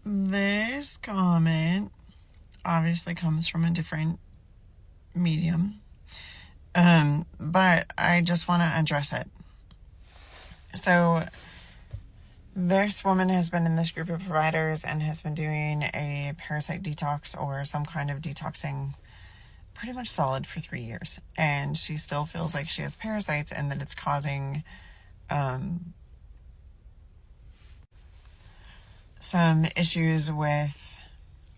This comment obviously comes from a different medium, but I just want to address it. So this woman has been in this group of providers and has been doing a parasite detox or some kind of detoxing pretty much solid for 3 years. And she still feels like she has parasites and that it's causing some issues with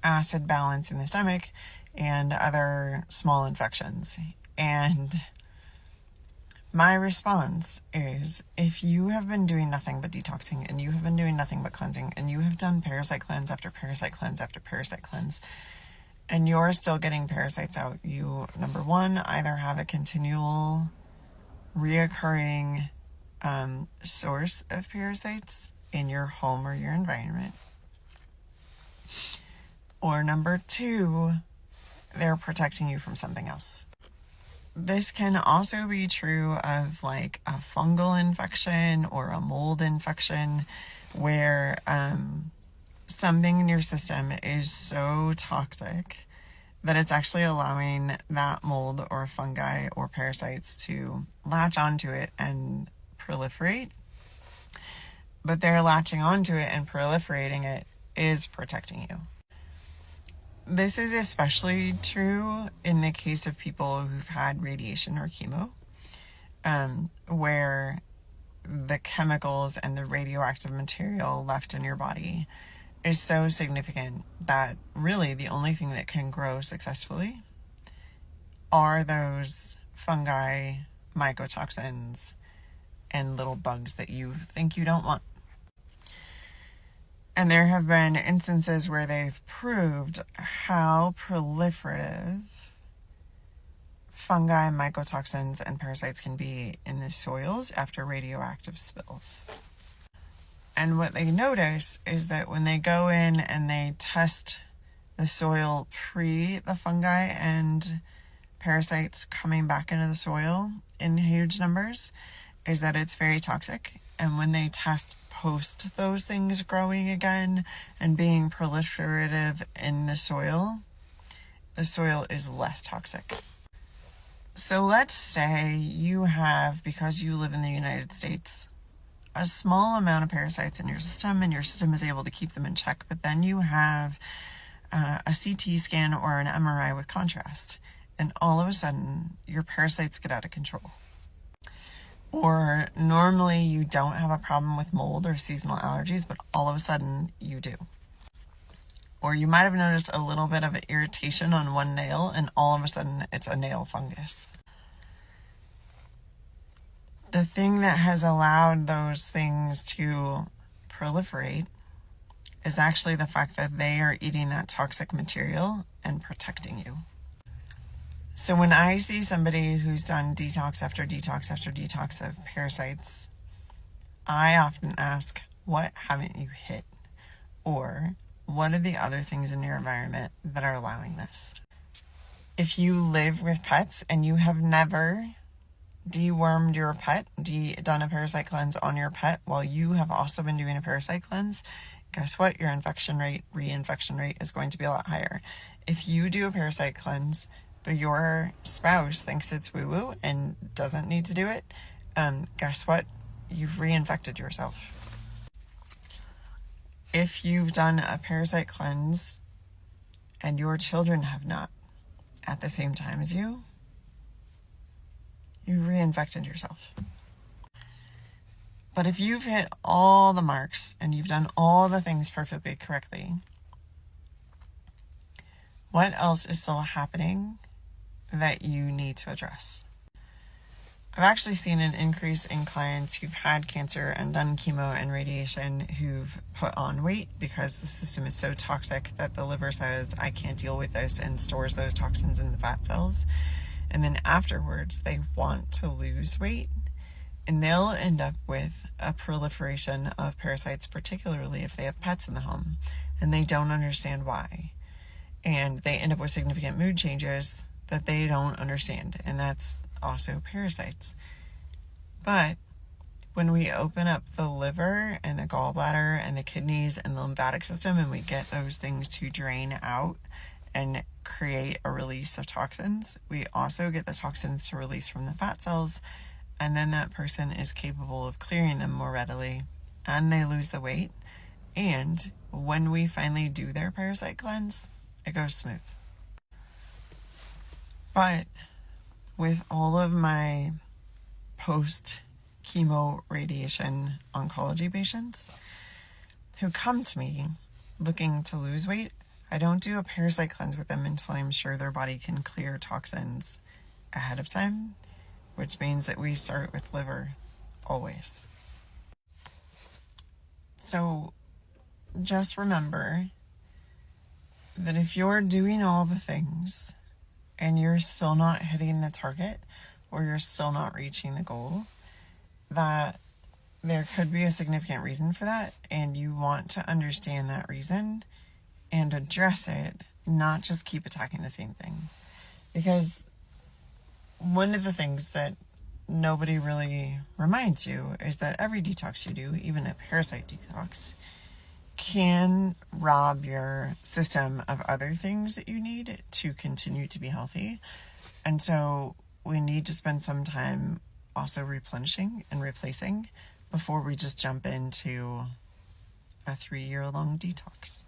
acid balance in the stomach and other small infections. And my response is, if you have been doing nothing but detoxing and you have been doing nothing but cleansing and you have done parasite cleanse after parasite cleanse after parasite cleanse and you're still getting parasites out, you, number one, either have a continual reoccurring source of parasites in your home or your environment, or number two, they're protecting you from something else. This can also be true of like a fungal infection or a mold infection where something in your system is so toxic that it's actually allowing that mold or fungi or parasites to latch onto it and proliferate. But they're latching onto it and proliferating it is protecting you. This is especially true in the case of people who've had radiation or chemo, where the chemicals and the radioactive material left in your body is so significant that really the only thing that can grow successfully are those fungi, mycotoxins, and little bugs that you think you don't want. And there have been instances where they've proved how proliferative fungi, mycotoxins, and parasites can be in the soils after radioactive spills. And what they notice is that when they go in and they test the soil pre the fungi and parasites coming back into the soil in huge numbers, is that it's very toxic. And when they test post those things growing again and being proliferative in the soil is less toxic. So let's say you have, because you live in the United States, a small amount of parasites in your system and your system is able to keep them in check, but then you have a CT scan or an MRI with contrast, and all of a sudden your parasites get out of control. Or normally you don't have a problem with mold or seasonal allergies, but all of a sudden you do. Or you might have noticed a little bit of irritation on one nail and all of a sudden it's a nail fungus. The thing that has allowed those things to proliferate is actually the fact that they are eating that toxic material and protecting you. So when I see somebody who's done detox after detox after detox of parasites, I often ask, what haven't you hit? Or what are the other things in your environment that are allowing this? If you live with pets and you have never dewormed your pet, done a parasite cleanse on your pet while you have also been doing a parasite cleanse, guess what? Your infection rate, reinfection rate is going to be a lot higher. If you do a parasite cleanse, but your spouse thinks it's woo-woo and doesn't need to do it, guess what? You've reinfected yourself. If you've done a parasite cleanse and your children have not at the same time as you reinfected yourself. But if you've hit all the marks and you've done all the things perfectly correctly, what else is still happening that you need to address? I've actually seen an increase in clients who've had cancer and done chemo and radiation who've put on weight because the system is so toxic that the liver says, I can't deal with this, and stores those toxins in the fat cells. And then afterwards, they want to lose weight, and they'll end up with a proliferation of parasites, particularly if they have pets in the home, and they don't understand why. And they end up with significant mood changes that they don't understand, and that's also parasites. But when we open up the liver and the gallbladder and the kidneys and the lymphatic system and we get those things to drain out and create a release of toxins, we also get the toxins to release from the fat cells, and then that person is capable of clearing them more readily and they lose the weight. And when we finally do their parasite cleanse, it goes smooth. But with all of my post chemo radiation oncology patients who come to me looking to lose weight, I don't do a parasite cleanse with them until I'm sure their body can clear toxins ahead of time, which means that we start with liver always. So just remember that if you're doing all the things and you're still not hitting the target or you're still not reaching the goal, that there could be a significant reason for that, and you want to understand that reason and address it, not just keep attacking the same thing. Because one of the things that nobody really reminds you is that every detox you do, even a parasite detox, can rob your system of other things that you need to continue to be healthy. And so we need to spend some time also replenishing and replacing before we just jump into a 3-year-long detox.